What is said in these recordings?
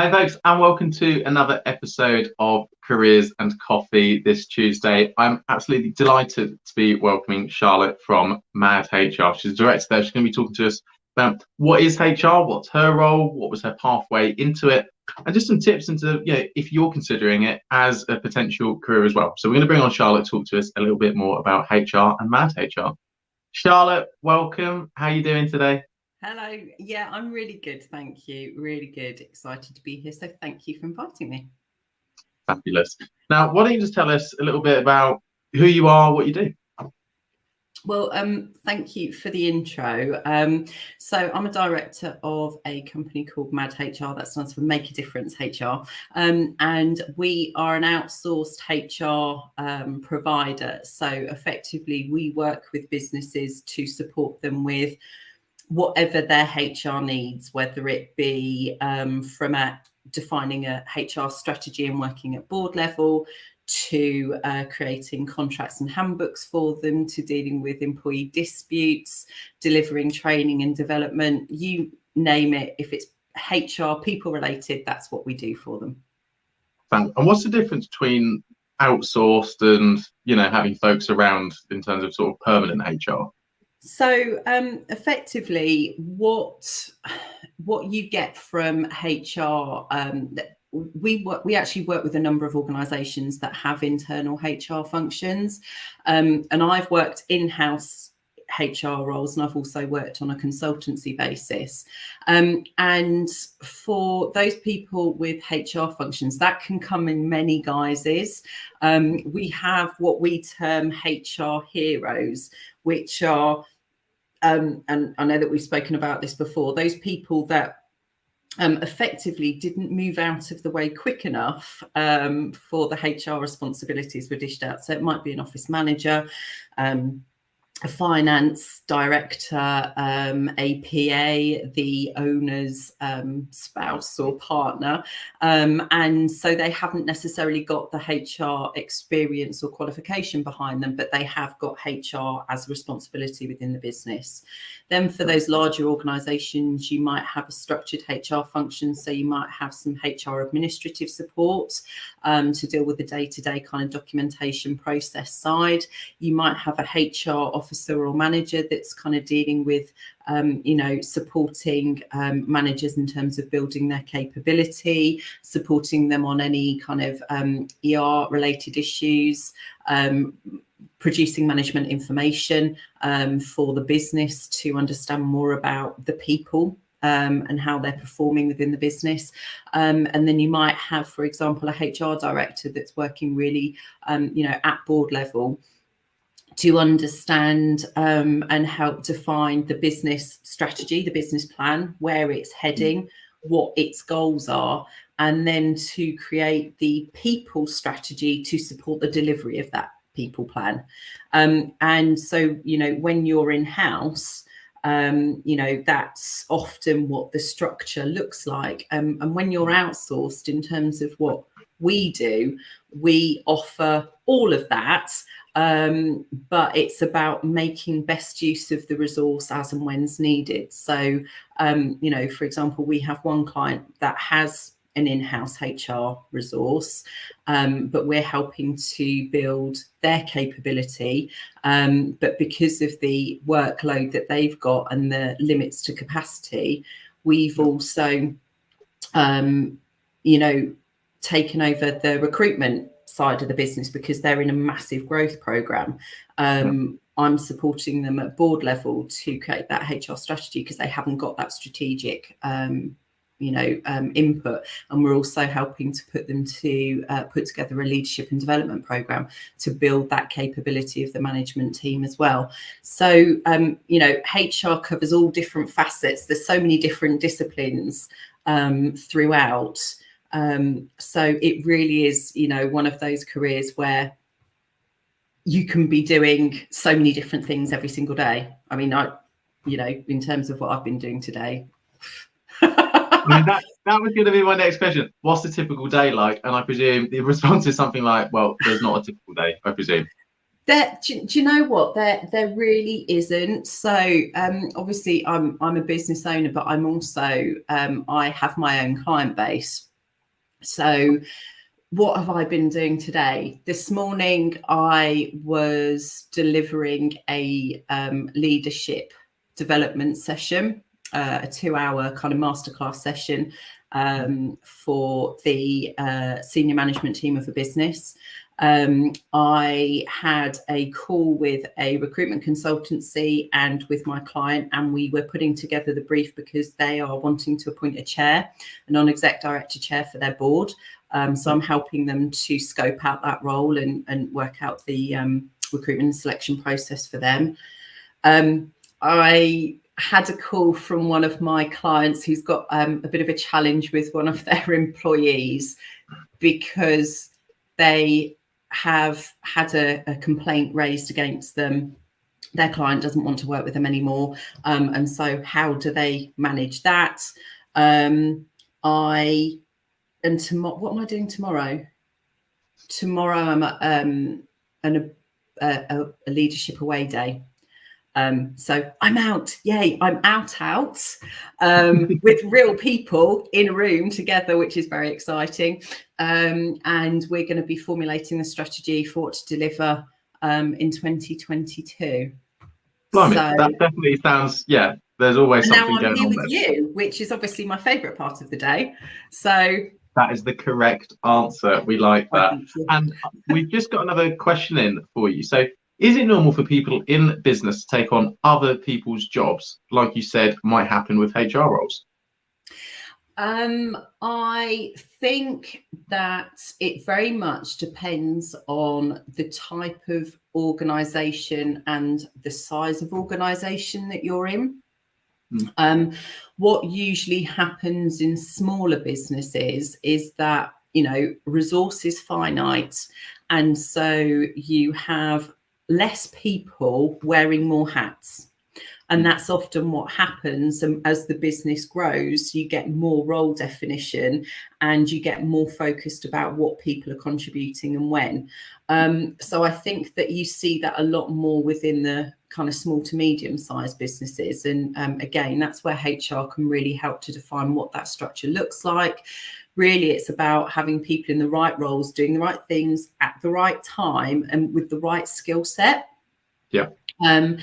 Hi, folks, and welcome to another episode of Careers and Coffee this Tuesday. I'm absolutely delighted to be welcoming Charlotte from Mad HR. She's a director there. She's going to be talking to us about what is HR, what's her role, what was her pathway into it, and just some tips into, if you're considering it as a potential career as well. So we're going to bring on Charlotte to talk to us a little bit more about HR and Mad HR. Charlotte, welcome. How are you doing today? Hello. Yeah, I'm really good. Thank you. Really good. Excited to be here. So thank you for inviting me. Fabulous. Now, why don't you just tell us a little bit about who you are, what you do? Well, thank you for the intro. So I'm a director of a company called Mad HR. That stands for Make a Difference HR. And we are an outsourced HR provider. So effectively, we work with businesses to support them with whatever their HR needs, whether it be from defining a HR strategy and working at board level, to creating contracts and handbooks for them, to dealing with employee disputes, delivering training and development, you name it. If it's HR, people related, that's what we do for them. And what's the difference between outsourced and, having folks around in terms of sort of permanent HR? So effectively, what you get from HR, we actually work with a number of organisations that have internal HR functions, and I've worked in-house HR roles, and I've also worked on a consultancy basis. And for those people with HR functions, that can come in many guises. We have what we term HR heroes, which are, and I know that we've spoken about this before, those people that effectively didn't move out of the way quick enough for the HR responsibilities were dished out. So it might be an office manager, a finance director, a PA, the owner's spouse or partner. And so they haven't necessarily got the HR experience or qualification behind them, but they have got HR as a responsibility within the business. Then for those larger organisations, you might have a structured HR function. So you might have some HR administrative support to deal with the day-to-day kind of documentation process side. You might have a HR officer or manager that's kind of dealing with, supporting managers in terms of building their capability, supporting them on any kind of ER related issues, producing management information for the business to understand more about the people and how they're performing within the business. And then you might have, for example, a HR director that's working really, at board level to understand and help define the business strategy, the business plan, where it's heading, what its goals are, and then to create the people strategy to support the delivery of that people plan. And so, when you're in-house, that's often what the structure looks like. And when you're outsourced, in terms of what we do, we offer all of that, but it's about making best use of the resource as and when's needed. So, for example, we have one client that has an in-house HR resource, but we're helping to build their capability. But because of the workload that they've got and the limits to capacity, we've also, taken over the recruitment side of the business because they're in a massive growth program. I'm supporting them at board level to create that HR strategy because they haven't got that strategic input, and we're also helping to put them to put together a leadership and development program to build that capability of the management team as well. So HR covers all different facets. There's so many different disciplines throughout, so it really is one of those careers where you can be doing so many different things every single day. I mean, in terms of what I've been doing today. I mean, that was going to be my next question. What's the typical day like? And I presume the response is something like, well, there's not a typical day, I presume. Do you know what? There really isn't. So obviously I'm a business owner, but I'm also I have my own client base. So what have I been doing today? This morning, I was delivering a leadership development session, a 2-hour kind of masterclass session for the senior management team of a business. I had a call with a recruitment consultancy and with my client, and we were putting together the brief because they are wanting to appoint a chair, a non-exec director chair for their board. So I'm helping them to scope out that role and work out the recruitment and selection process for them. I had a call from one of my clients who's got a bit of a challenge with one of their employees because they have had a complaint raised against them. Their client doesn't want to work with them anymore. And so how do they manage that? And tomorrow, what am I doing tomorrow? Tomorrow I'm at a leadership away day. So I'm out. Yay, I'm out with real people in a room together, which is very exciting. And we're going to be formulating the strategy for what to deliver in 2022. Blimey, So, that definitely sounds, yeah, there's always something going on. Now I'm here with you, which is obviously my favourite part of the day. So that is the correct answer. We like that. And we've just got another question in for you. So is it normal for people in business to take on other people's jobs, like you said, might happen with HR roles? I think that it very much depends on the type of organisation and the size of organisation that you're in. What usually happens in smaller businesses is that, you know, resource is finite, and so you have less people wearing more hats. And that's often what happens. And as the business grows, you get more role definition and you get more focused about what people are contributing and when. So I think that you see that a lot more within the kind of small to medium sized businesses. And again, that's where HR can really help to define what that structure looks like. Really, it's about having people in the right roles, doing the right things at the right time and with the right skill set. Yeah. And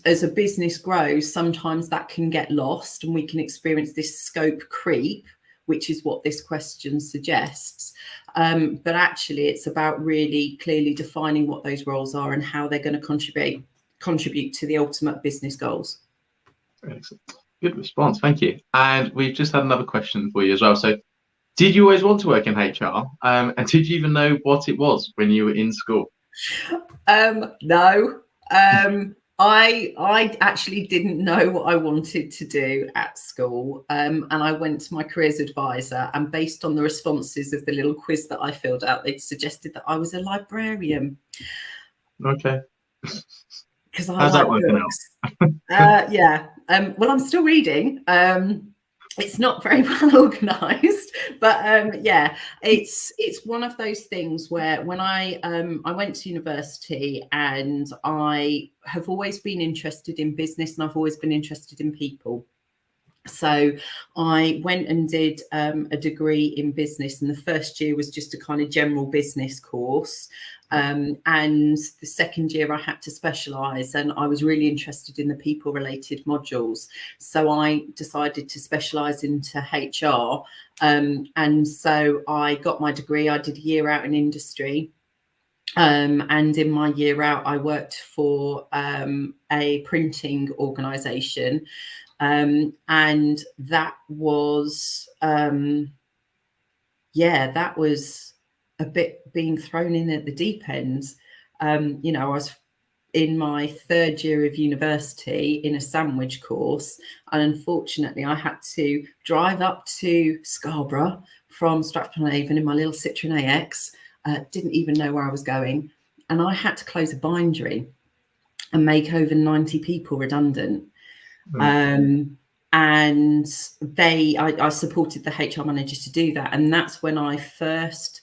as a business grows, sometimes that can get lost and we can experience this scope creep, which is what this question suggests. But actually, it's about really clearly defining what those roles are and how they're going to contribute to the ultimate business goals. Excellent. Good response. Thank you. And we've just had another question for you as well. So did you always want to work in HR? And did you even know what it was when you were in school? No. I actually didn't know what I wanted to do at school. And I went to my careers advisor, and based on the responses of the little quiz that I filled out, they suggested that I was a librarian. Okay. Because I like books. Yeah. Well, I'm still reading. It's not very well organised, but yeah, it's one of those things where when I went to university, and I have always been interested in business, and I've always been interested in people. So I went and did a degree in business, and the first year was just a kind of general business course. And the second year I had to specialise, and I was really interested in the people related modules. So I decided to specialise into HR. And so I got my degree. I did a year out in industry. And in my year out, I worked for a printing organisation. And that was, that was a bit being thrown in at the deep end. You know, I was in my third year of university in a sandwich course, and unfortunately I had to drive up to Scarborough from Stratford-upon-Avon in my little Citroen AX. Didn't even know where I was going, and I had to close a bindery and make over 90 people redundant. And I supported the HR manager to do that, and that's when I first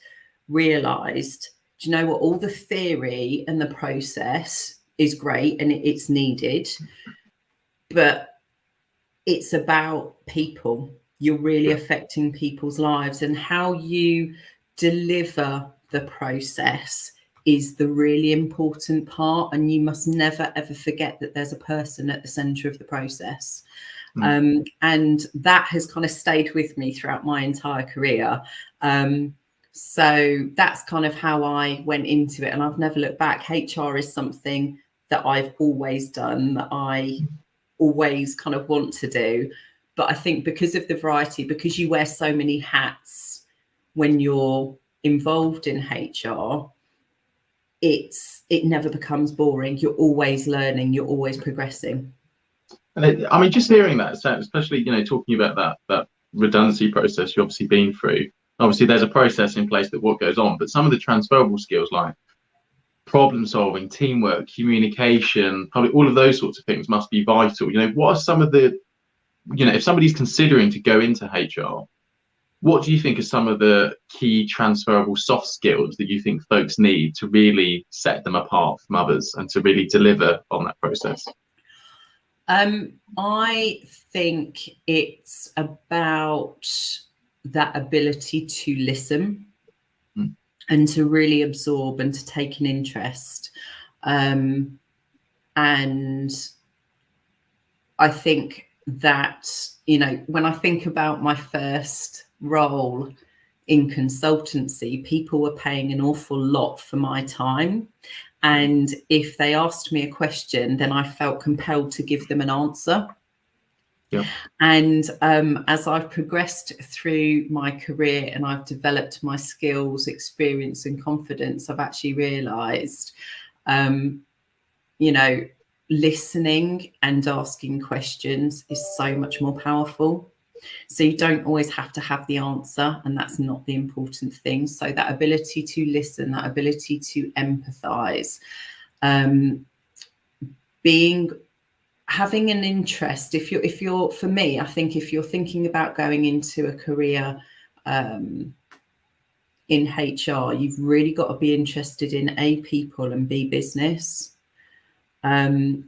realised, do you know what, all the theory and the process is great and it's needed, but it's about people. you're really affecting people's lives, and how you deliver the process is the really important part. And you must never ever forget that there's a person at the center of the process. And that has kind of stayed with me throughout my entire career. So that's kind of how I went into it, and I've never looked back. HR is something that I've always done, that I always kind of want to do. But I think because of the variety, because you wear so many hats when you're involved in HR, it never becomes boring. You're always learning, you're always progressing. And I mean, just hearing that, especially, talking about that redundancy process you've obviously been through. Obviously, there's a process in place that what goes on, but some of the transferable skills like problem solving, teamwork, communication, probably all of those sorts of things must be vital. What are some of the, if somebody's considering to go into HR, what do you think are some of the key transferable soft skills that you think folks need to really set them apart from others and to really deliver on that process? I think it's about that ability to listen and to really absorb and to take an interest. And I think that, when I think about my first role in consultancy, people were paying an awful lot for my time. And if they asked me a question, then I felt compelled to give them an answer. Yeah. And as I've progressed through my career and I've developed my skills, experience and confidence, I've actually realised, listening and asking questions is so much more powerful. So you don't always have to have the answer, and that's not the important thing. So that ability to listen, that ability to empathize, having an interest. If you're, for me, I think if you're thinking about going into a career in HR, you've really got to be interested in A, people, and B, business. And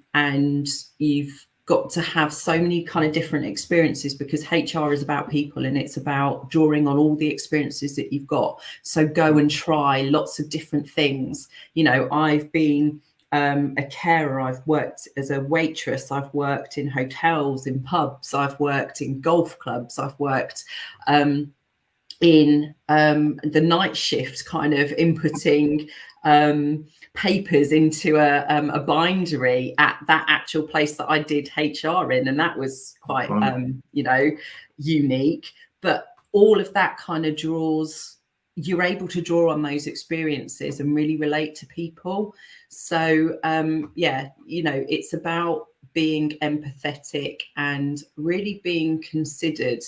you've got to have so many kind of different experiences, because HR is about people and it's about drawing on all the experiences that you've got. So go and try lots of different things. I've been a carer, I've worked as a waitress, I've worked in hotels, in pubs, I've worked in golf clubs, I've worked in the night shift, kind of inputting papers into a bindery at that actual place that I did HR in, and that was quite unique. But all of that kind of you're able to draw on those experiences and really relate to people. So it's about being empathetic and really being considered.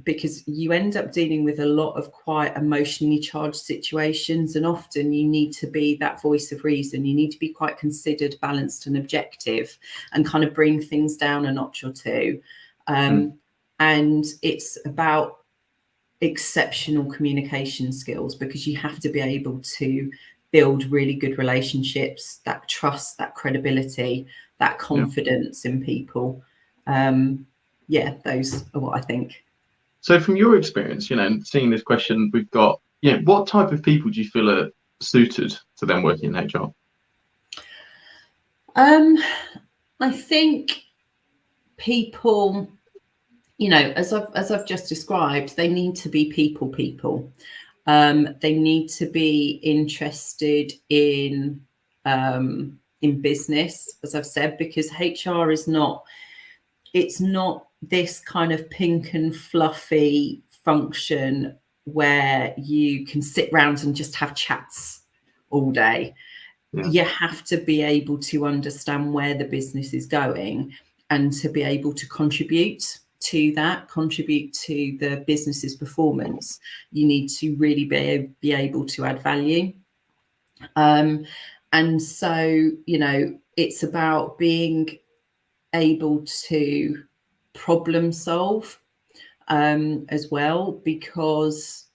Because you end up dealing with a lot of quite emotionally charged situations, and often you need to be that voice of reason. You need to be quite considered, balanced and objective, and kind of bring things down a notch or two. And it's about exceptional communication skills, because you have to be able to build really good relationships, that trust, that credibility, that confidence in people. Those are what I think. So from your experience, seeing this question, we've got, what type of people do you feel are suited to them working in HR? I think people, as I've just described, they need to be people. They need to be interested in business, as I've said, because HR is not this kind of pink and fluffy function where you can sit around and just have chats all day. You have to be able to understand where the business is going and to be able to contribute to the business's performance. You need to really be able to add value. And so, it's about being able to problem solve as well, because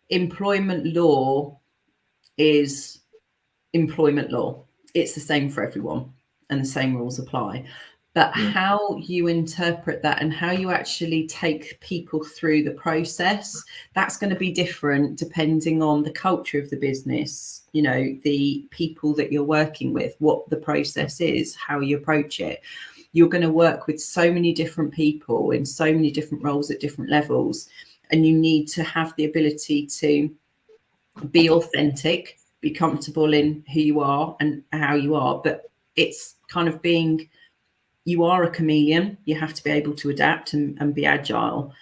employment law is employment law. It's the same for everyone and the same rules apply. But how you interpret that and how you actually take people through the process, that's going to be different depending on the culture of the business, you know, the people that you're working with, what the process is, how you approach it. You're going to work with so many different people in so many different roles at different levels, and you need to have the ability to be authentic, be comfortable in who you are and how you are. But it's kind of being, you are a chameleon. You have to be able to adapt and be agile.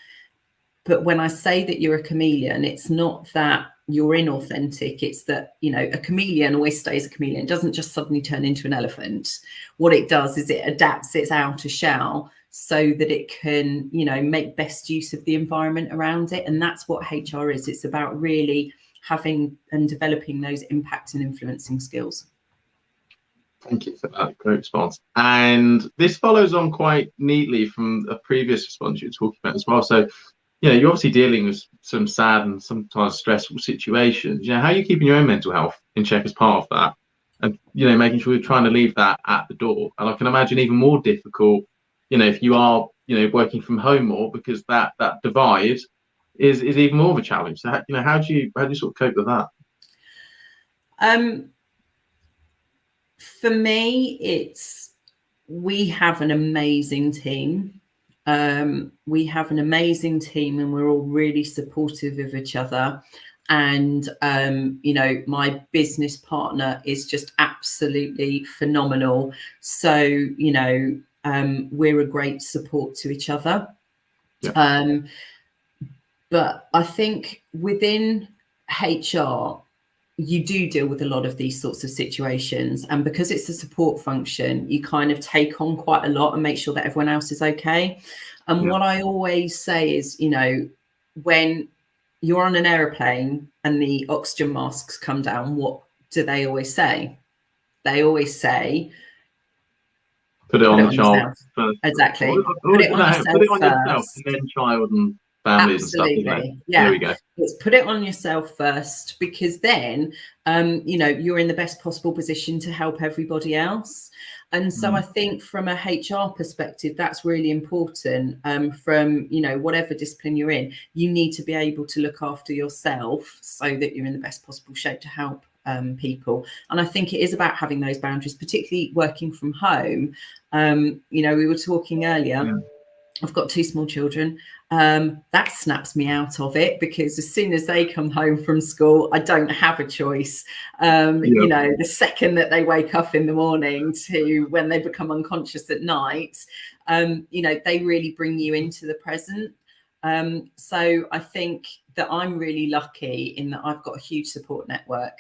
But when I say that you're a chameleon, it's not that you're inauthentic. It's that, you know, a chameleon always stays a chameleon. It doesn't just suddenly turn into an elephant. What it does is it adapts its outer shell so that it can, you know, make best use of the environment around it. And that's what HR is. It's about really having and developing those impact and influencing skills. Thank you for that great response. And this follows on quite neatly from a previous response you were talking about as well. So, you know, you're obviously dealing with some sad and sometimes stressful situations. You know, how are you keeping your own mental health in check as part of that? And, you know, making sure you're trying to leave that at the door. And I can imagine even more difficult, you know, if you are, you know, working from home more, because that divide is even more of a challenge. So, you know, how do you sort of cope with that? For me, we have an amazing team. We have an amazing team, and we're all really supportive of each other. And, you know, my business partner is just absolutely phenomenal. So, you know, we're a great support to each other. Yeah. But I think within HR, you do deal with a lot of these sorts of situations, and because it's a support function, you kind of take on quite a lot and make sure that everyone else is okay. And what I always say is, you know, when you're on an aeroplane and the oxygen masks come down, what do they always say? They always say, put it on the child first. Exactly. Put it on yourself and then child and families. Absolutely. And stuff. Yeah. There we go. Let's put it on yourself first, because then, you know, you're in the best possible position to help everybody else. And so I think from a HR perspective, that's really important. From, you know, whatever discipline you're in, you need to be able to look after yourself so that you're in the best possible shape to help people. And I think it is about having those boundaries, particularly working from home. You know, we were talking earlier. Yeah. I've got 2 small children. That snaps me out of it, because as soon as they come home from school, I don't have a choice. You know, the second that they wake up in the morning to when they become unconscious at night, you know, they really bring you into the present. So I think that I'm really lucky in that I've got a huge support network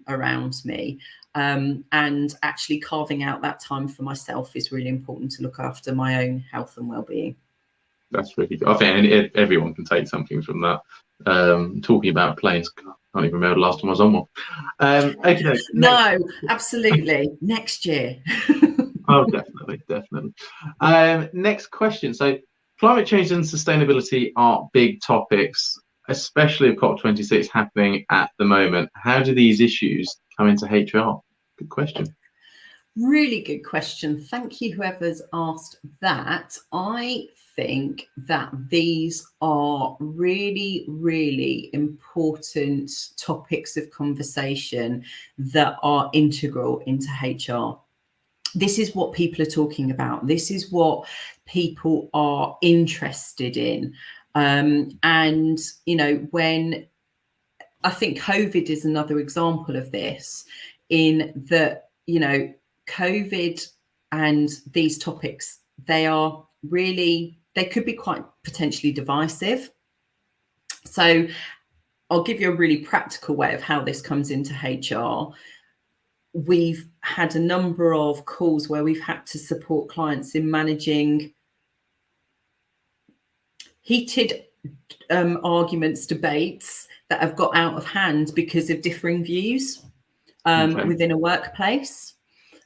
around me. And actually carving out that time for myself is really important to look after my own health and well-being. That's really good. I think everyone can take something from that. Talking about planes, I can't even remember the last time I was on one. Okay, no, absolutely. Next year. Oh, definitely. Next question. So climate change and sustainability are big topics, especially with COP26 happening at the moment. How do these issues come into HR? Good question. Really good question. Thank you, whoever's asked that. I think that these are really, really important topics of conversation that are integral into HR. This is what people are talking about. This is what people are interested in. And, you know, when I think COVID is another example of this, in that, you know, COVID and these topics, they could be quite potentially divisive. So I'll give you a really practical way of how this comes into HR. We've had a number of calls where we've had to support clients in managing heated arguments, debates that have got out of hand because of differing views within a workplace.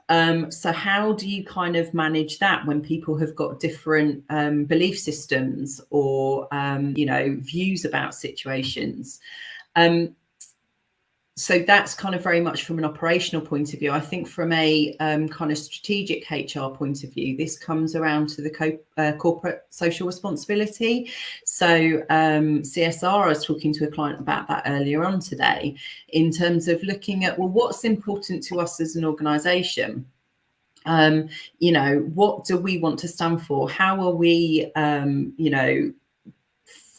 So how do you kind of manage that when people have got different belief systems or, you know, views about situations? So that's kind of very much from an operational point of view. I think from a kind of strategic HR point of view, this comes around to the corporate social responsibility. So CSR, I was talking to a client about that earlier on today, in terms of looking at, well, what's important to us as an organisation? You know, what do we want to stand for? How are we, you know,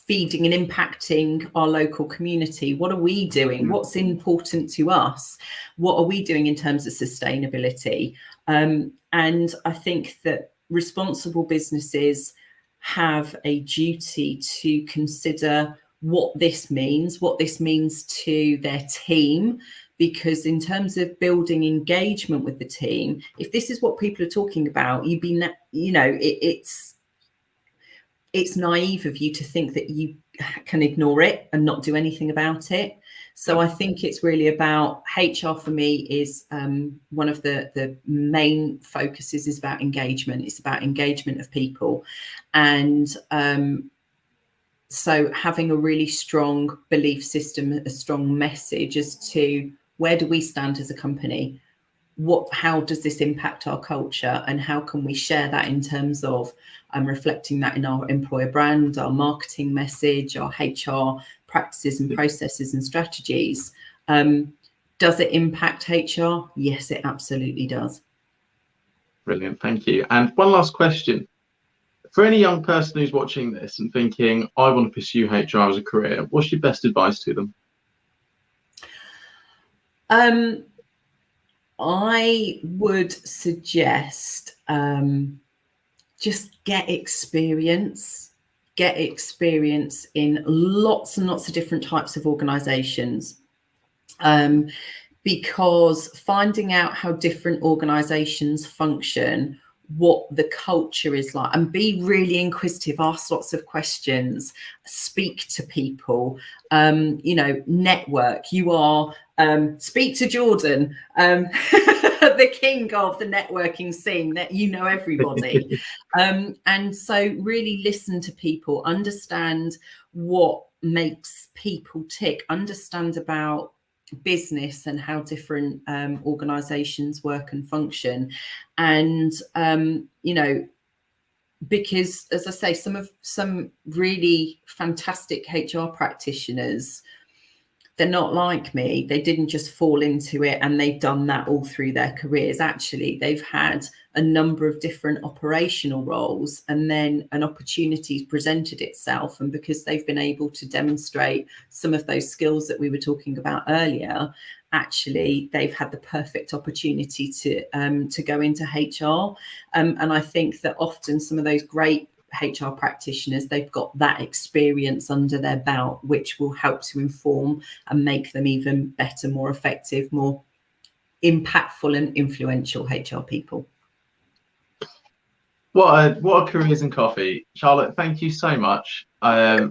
feeding and impacting our local community? What are we doing? What's important to us? What are we doing in terms of sustainability? And I think that responsible businesses have a duty to consider what this means to their team, because in terms of building engagement with the team, if this is what people are talking about, you know, it's naive of you to think that you can ignore it and not do anything about it. So I think it's really about, HR for me is one of the main focuses is about engagement. It's about engagement of people. And so having a really strong belief system, a strong message as to where do we stand as a company? How does this impact our culture, and how can we share that in terms of reflecting that in our employer brand, our marketing message, our HR practices and processes and strategies? Does it impact HR? Yes, it absolutely does. Brilliant, thank you. And one last question. For any young person who's watching this and thinking, I want to pursue HR as a career, what's your best advice to them? I would suggest just get experience in lots and lots of different types of organizations, because finding out how different organizations function, what the culture is like, and be really inquisitive, ask lots of questions, speak to people, you know, network. You are speak to Jordan, the king of the networking scene, that you know everybody. And so really listen to people, understand what makes people tick, understand about business and how different organizations work and function. And you know, because as I say, some really fantastic HR practitioners, they're not like me. They didn't just fall into it and they've done that all through their careers. Actually, they've had a number of different operational roles, and then an opportunity presented itself. And because they've been able to demonstrate some of those skills that we were talking about earlier, actually, they've had the perfect opportunity to go into HR. And I think that often some of those great HR practitioners, they've got that experience under their belt, which will help to inform and make them even better, more effective, more impactful and influential HR people. What a careers in coffee, Charlotte. Thank you so much. I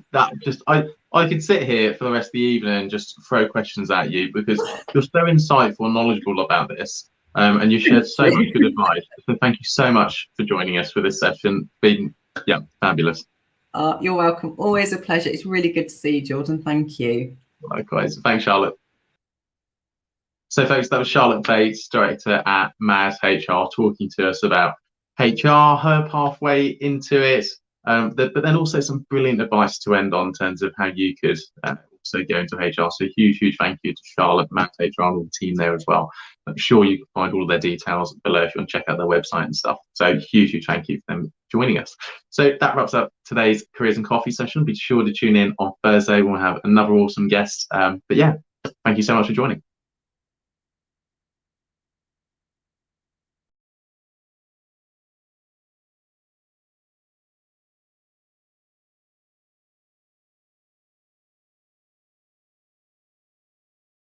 could sit here for the rest of the evening and just throw questions at you, because you're so insightful and knowledgeable about this, and you shared so much good advice. So thank you so much for joining us for this session. Been fabulous. You're welcome. Always a pleasure. It's really good to see you, Jordan. Thank you. Likewise. Thanks, Charlotte. So, folks, that was Charlotte Bates, director at MAD HR, talking to us about HR, her pathway into it, but then also some brilliant advice to end on in terms of how you could also go into HR. So huge thank you to Charlotte, Matt HR, and all the team there as well. I'm sure you can find all of their details below if you want to check out their website and stuff. So huge thank you for them joining us. So that wraps up today's Careers and Coffee session. Be sure to tune in on Thursday when we'll have another awesome guest. But yeah, thank you so much for joining.